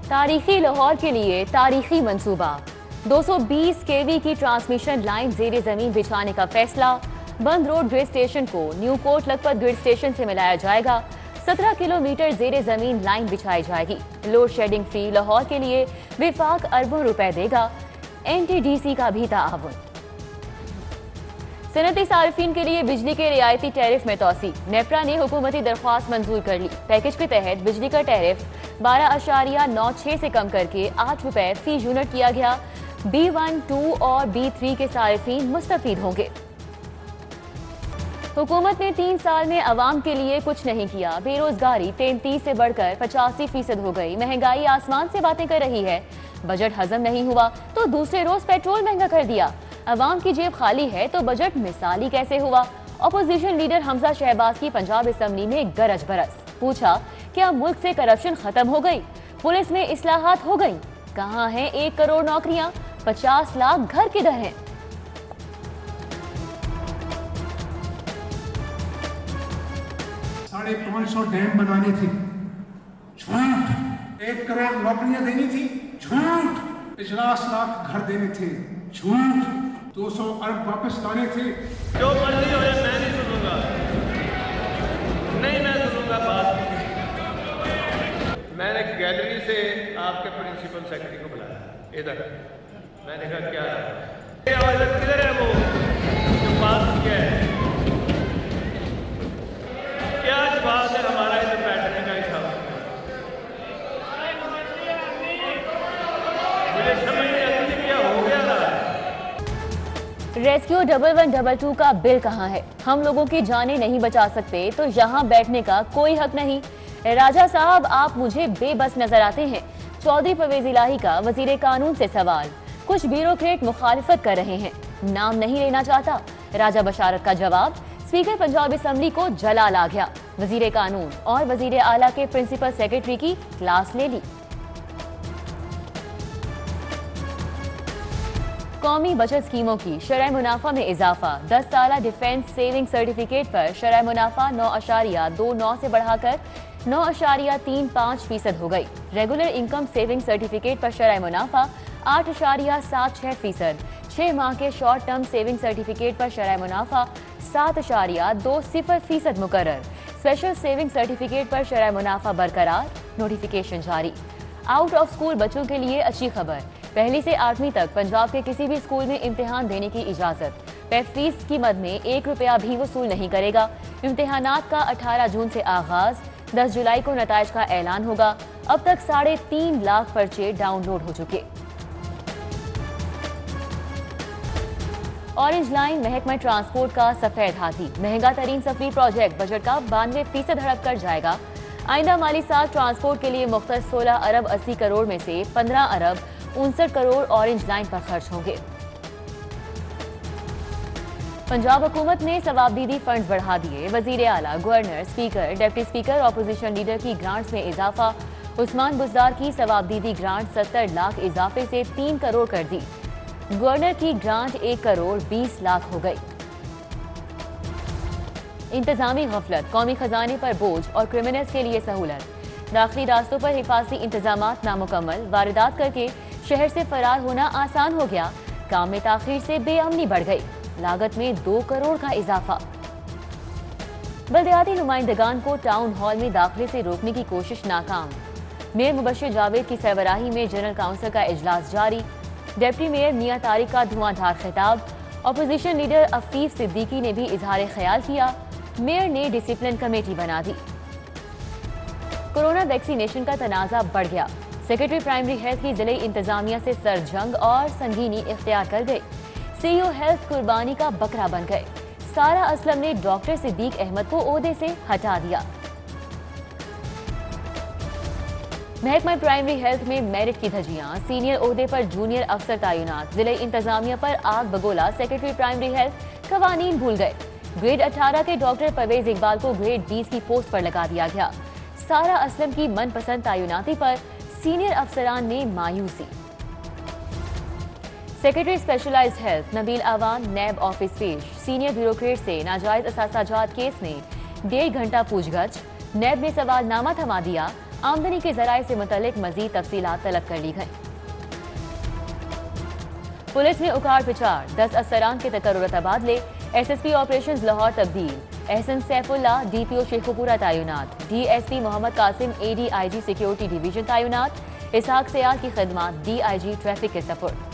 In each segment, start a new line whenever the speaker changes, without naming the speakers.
तारीखी लाहौर के लिए तारीखी मंसूबा 220 केवी की ट्रांसमिशन लाइन जेर जमीन बिछाने का फैसला। बंद रोड ग्रिड स्टेशन को new court Lakhpat grid station से मिलाया जाएगा। 17 किलोमीटर जेर जमीन लाइन बिछाई जाएगी। लोड शेडिंग फ्री लाहौर के लिए विफाक अरबों रुपए देगा। NTDC का भी ताआवुन। सनती सार्फिन के लिए बिजली के रियायती टैरिफ में तोसी। नेपरा ने हुकूमती दरख्वास्त मंजूर कर ली। पैकेज के तहत बिजली का टैरिफ 12.96 से कम करके 8 रुपए फी यूनिट किया गया। B1, 2 और B3 के सार्फिन मुस्तफीद होंगे। हुकूमत ने 3 साल में अवाम के लिए कुछ नहीं किया। बेरोजगारी 33 से बढ़कर 85% हो गई। महंगाई आसमान से बातें कर रही है। बजट हजम नहीं हुआ तो दूसरे रोज पेट्रोल महंगा कर दिया। अवाम की जेब खाली है तो बजट मिसाली कैसे हुआ। अपोजिशन लीडर हमजा शहबाज की पंजाब असेंबली में गरज बरस। पूछा, क्या मुल्क से करप्शन खत्म हो गई? पुलिस में इस्लाहात हो गई? कहाँ हैं 1 करोड़ नौकरियां? 50 लाख घर किधर हैं?
550 डैम बनाने थे, झूठ। 1 करोड़ नौकरियां देनी थी, झूठ। 50 लाख घर देने थे, झूठ। 200 अरब वापस लाने थे।
जो मर्जी हो जाए मैं नहीं सुनूंगा, नहीं मैं सुनूंगा बात। मैंने गैलरी से आपके प्रिंसिपल सेक्रेटरी को बुलाया इधर। मैंने कहा क्या किधर है वो जो बात किया है, क्या जवाब है हमारा इधर बैठने का हिसाब? मुझे समझ नहीं आती क्या हो गया था।
रेस्क्यू 1122 का बिल कहाँ है? हम लोगों की जानें नहीं बचा सकते तो यहाँ बैठने का कोई हक नहीं। राजा साहब, आप मुझे बेबस नजर आते हैं। चौधरी परवेज इलाही का वजीर कानून से सवाल। कुछ ब्यूरोक्रेट मुखालिफत कर रहे हैं, नाम नहीं लेना चाहता। राजा बशारत का जवाब। स्पीकर पंजाब असेंबली को जलाल आ गया। वजीर कानून और वजीर आला के प्रिंसिपल सेक्रेटरी की क्लास ले ली। कौमी बचत स्कीमों की शरह मुनाफा में इजाफा। 10 साला डिफेंस सेविंग सर्टिफिकेट पर शरह मुनाफा 9.29 से बढ़ाकर 9.35% हो गई। रेगुलर इनकम सेविंग सर्टिफिकेट पर शरह मुनाफा 8.76%। 6 माह के शॉर्ट टर्म सेविंग सर्टिफिकेट पर शरह मुनाफा 7.20% मुकर्रर। स्पेशल सेविंग सर्टिफिकेट पर शरह मुनाफा बरकरार। नोटिफिकेशन जारी। आउट ऑफ स्कूल बच्चों के लिए अच्छी खबर। 1 से 8वीं तक पंजाब के किसी भी स्कूल में इम्तिहान देने की इजाजत। पेप फीस की मद में 1 रुपया भी वसूल नहीं करेगा। इम्तिहानात का 18 जून से आगाज। 10 जुलाई को नताइज का ऐलान होगा। अब तक 3.5 लाख पर्चे डाउनलोड हो चुके। ऑरेंज लाइन महकमा ट्रांसपोर्ट का सफेद हाथी। महंगा तरीन सफरी प्रोजेक्ट बजट का 92% हड़प कर जाएगा। आइंदा माली साल ट्रांसपोर्ट के लिए मुख्तस 16 अरब 80 करोड़ में से 15 अरब 59 करोड़ ऑरेंज लाइन पर खर्च होंगे। पंजाब हुकूमत ने सवाबदीदी फंड्स बढ़ा दिए। वजीर आला, governor, speaker, deputy speaker, opposition leader की ग्रांट्स में इजाफा। उस्मान बुज़दार की सवाबदीदी ग्रांट 70 लाख इजाफे से 3 करोड़ कर दी। गवर्नर की ग्रांट 1 करोड़ 20 लाख हो गई। इंतजामी गफलत, कौमी खजाने पर बोझ और क्रिमिनल्स के लिए सहूलत। दाखिली रास्तों पर हिफाजती इंतजामात नामुकम्मल। वारदात करके शहर से फरार होना आसान हो गया। काम में ताखीर से बेअमनी बढ़ गई। लागत में 2 करोड़ का इजाफा। बल्दियाती नुमाइंदगान को टाउन हॉल में दाखिले से रोकने की कोशिश नाकाम। मेयर मुबश्शिर जावेद की सरबराही में जनरल काउंसिल का इजलास जारी। डिप्टी मेयर मियां तारिक का धुआंधार खिताब। अपोजिशन लीडर अफीफ सिद्दीकी ने भी इजहार ख्याल किया। मेयर ने डिसिप्लिन कमेटी बना दी। कोरोना वैक्सीनेशन का तनाजा बढ़ गया। सेक्रेटरी प्राइमरी हेल्थ की जिले इंतजामिया से सरजंग और संगीनी इख्तियार कर गए। CEO हेल्थ कुर्बानी का बकरा बन गए। सारा असलम ने डॉक्टर सिद्दीक अहमद को ओहदे से हटा दिया। महकमा प्राइमरी हेल्थ में मेरिट की धज्जियां। सीनियर ओहदे पर जूनियर अफसर तैनात। जिले इंतजामिया पर आग बगोला। सेक्रेटरी प्राइमरी हेल्थ कवानीन भूल गए। ग्रेड 18 के डॉक्टर परवेज इकबाल को ग्रेड 20 की पोस्ट पर लगा दिया गया। सारा असलम की मनपसंद तैनाती पर सीनियर अफसरान ने मायूसी। सेक्रेटरी स्पेशलाइज्ड हेल्थ नबील आवान नैब ऑफिस पेश। सीनियर ब्यूरोक्रेट से नाजायज असासाजात केस में 1.5 घंटा पूछगछ। नैब ने सवालनामा थमा दिया। आमदनी के जराये से मुतल्लिक मजीद तफसीलात तलब कर ली गई। पुलिस ने उखाड़ पिछाड़ 10 अफसरान के तकर्रुर तबादले, SSP ऑपरेशंस लाहौर तब्दील, एहसन सैफुल्ला DPO शेखुपुरा तैनात, DSP Mohammad Qasim ADIG security division तैनात, इसहाक सयाल की खिदमत DIG ट्रैफिक के सपुर्द।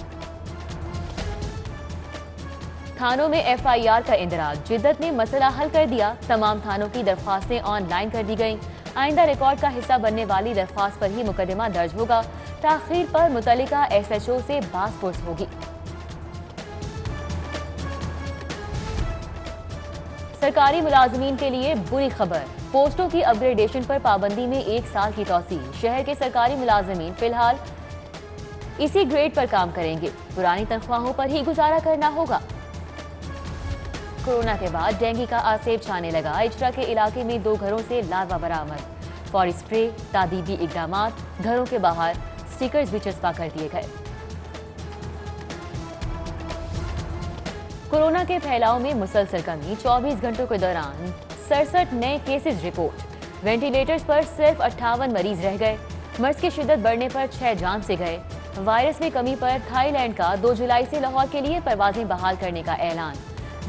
थानों में FIR का इंदराज, जिद्दत ने मसला हल कर दिया, तमाम थानों की दरख्वास्तें ऑनलाइन कर दी गईं। आइंदा रिकॉर्ड का हिस्सा बनने वाली दरख्वास्त पर ही मुकदमा दर्ज होगा। ताखीर पर मुतल्लिका SHO से बासपुर्स होगी। सरकारी मुलाजमीन के लिए बुरी खबर, पोस्टों की अपग्रेडेशन पर पाबंदी में 1 साल की तौसील। शहर के सरकारी मुलाजमीन फिलहाल इसी ग्रेड पर काम करेंगे, पुरानी तनख्वाहों पर ही गुजारा करना होगा। कोरोना के बाद डेंगू का आसेब छाने लगा। इजरा के इलाके में 2 घरों से लार्वा बरामद। फौरी स्प्रे, तादीबी इकदामात, घरों के बाहर स्टिकर्स भी चस्पा कर दिए गए। कोरोना के फैलाव में मुसलसल कमी, 24 घंटों के दौरान 67 नए केसेस रिपोर्ट। वेंटिलेटर्स पर सिर्फ 58 मरीज रह गए। मर्ज की शिद्दत बढ़ने पर 6 जान से गए। वायरस में कमी पर थाईलैंड का 2 जुलाई से लाहौर के लिए परवाजें बहाल करने का ऐलान।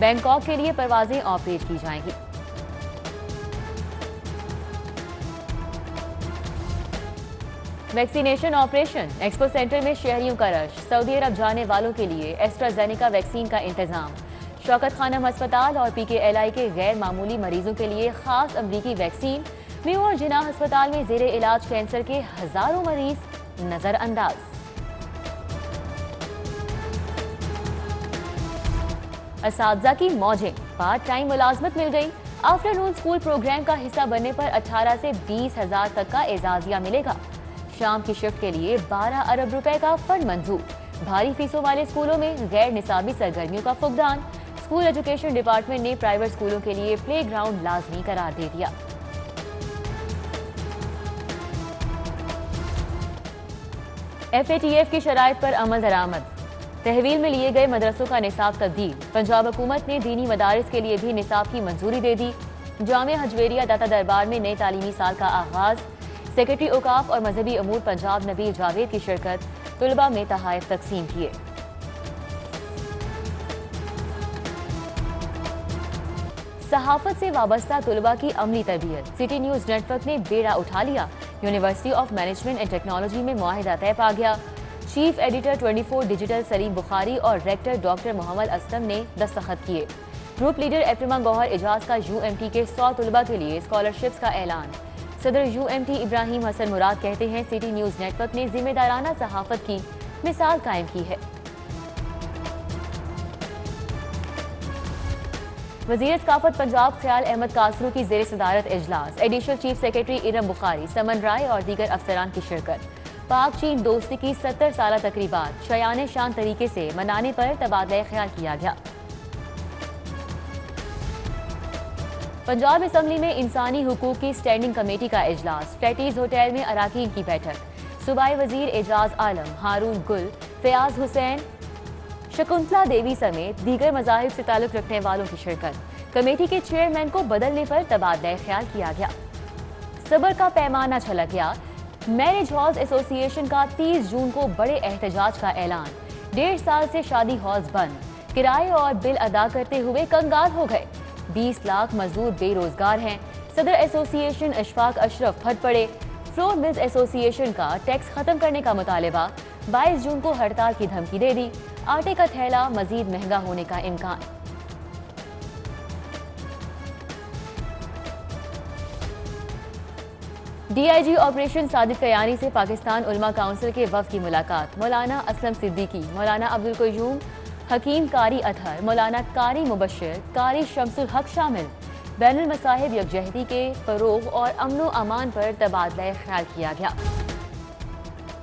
बैंकॉक के लिए परवाजें ऑपरेट की जाएंगी। वैक्सीनेशन ऑपरेशन, एक्सपो सेंटर में शहरियों का रश। सऊदी अरब जाने वालों के लिए एस्ट्राजेनेका वैक्सीन का इंतजाम। शौकत खानम अस्पताल और PKLI के गैर मामूली मरीजों के लिए खास अमरीकी वैक्सीन। मेयो और जिना अस्पताल में जेरे इलाज कैंसर के हजारों मरीज नजरअंदाज। असातिज़ा की मौजें, पार्ट टाइम मुलाजमत मिल गई। आफ्टरनून स्कूल प्रोग्राम का हिस्सा बनने पर 18 से 20 हजार तक का एजाजिया मिलेगा। शाम की शिफ्ट के लिए 12 अरब रुपए का फंड मंजूर। भारी फीसों वाले स्कूलों में गैर निसाबी सरगर्मियों का फुकदान। स्कूल एजुकेशन डिपार्टमेंट ने प्राइवेट स्कूलों के लिए प्ले ग्राउंड लाजमी करार दे दिया। FATF की शराइत पर अमल दरामद। तहवील में लिए गए मदरसों का निसाब तब्दील। पंजाब हुकूमत ने दीनी मदारिस के लिए भी निसाब की मंजूरी दे दी। जामिया हजवेरिया दाता दरबार में नए तालीमी साल का आगाज। सेक्रेटरी औकाफ और मजहबी अमूर पंजाब नबील जावेद की शिरकत। तुलबा में तहाइफ तकसीम किए। सहाफत से वाबस्ता तुलबा की अमली तरबियत। सिटी न्यूज नेटवर्क ने बेड़ा उठा लिया। University of management and technology में मुआहिदा तय पा गया। Chief editor 24 digital Salim Bukhari और रेक्टर डॉक्टर मोहम्मद असलम ने दस्तखत किए। ग्रुप लीडर एप्रिमा गौहर एजाज का UMT के 100 तुलबा के लिए स्कॉलरशिप्स का ऐलान। सदर UMT इब्राहिम हसन मुराद कहते हैं, सिटी न्यूज नेटवर्क ने जिम्मेदाराना सहाफत की मिसाल कायम की है। वज़ीर सकाफत पंजाब ख्याल अहमद कासरू की ज़ेर सदारत इजलास। Additional chief secretary Iram Bukhari, Saman Rai और दीगर अफसरान की शिरकत। पाक चीन दोस्ती की 70 साला तकरीबात शयान शान तरीके से मनाने पर तबादला ख्याल किया गया। पंजाब असम्बली में इंसानी हुकूक की स्टैंडिंग कमेटी का इजलास। फ्लैटीज होटल में अराकीन की बैठक। सूबाई वजीर एजाज आलम, हारून गुल, फयाज हुसैन, शकुंतला देवी समेत दीगर मज़ाहिब से ताल्लुक रखने वालों की शिरकत। कमेटी के चेयरमैन को बदलने पर तबादला ख्याल किया गया। सब्र का पैमाना छलक गया। मैरिज हॉल्स एसोसिएशन का 30 जून को बड़े एहतजाज का ऐलान। 1.5 साल से शादी हॉल्स बंद, किराए और बिल अदा करते हुए कंगाल हो गए। 20 लाख मजदूर बेरोजगार हैं। सदर एसोसिएशन अशफाक अशरफ फट पड़े। फ्लोर मिल्स एसोसिएशन का टैक्स खत्म करने का मुतालिबा। 22 जून को हड़ताल की धमकी दे दी। आटे का थैला मजीद महंगा होने का इम्कान। DIG ऑपरेशन सादिक कयानी से पाकिस्तान उलमा काउंसिल के वफ्द की मुलाकात। मौलाना असलम सिद्दीकी, मौलाना अब्दुल क़य्यूम, हकीम कारी अतहर, मौलाना कारी मुबश्शिर, कारी शम्सुल हक शामिल। बैनुल मसाहिब यकजहती के फरोग और अमनो अमान पर तबादला ख्याल किया गया।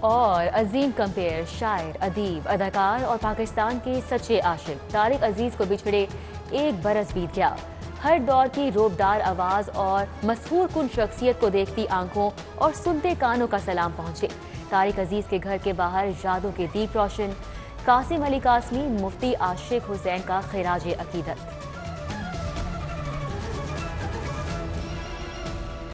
और अजीम कंपेयर, शायर, अदीब, अदाकार और पाकिस्तान के सच्चे आशिक तारिक अजीज को बिछड़े 1 बरस बीत गया। हर दौर की रोबदार आवाज़ और मशहूर कुन शख्सियत को देखती आंखों और सुनते कानों का सलाम पहुंचे। तारिक अजीज के घर के बाहर यादों के दीप रोशन। कासिम अली कासमी, मुफ्ती आशिक हुसैन का खिराज अकीदत।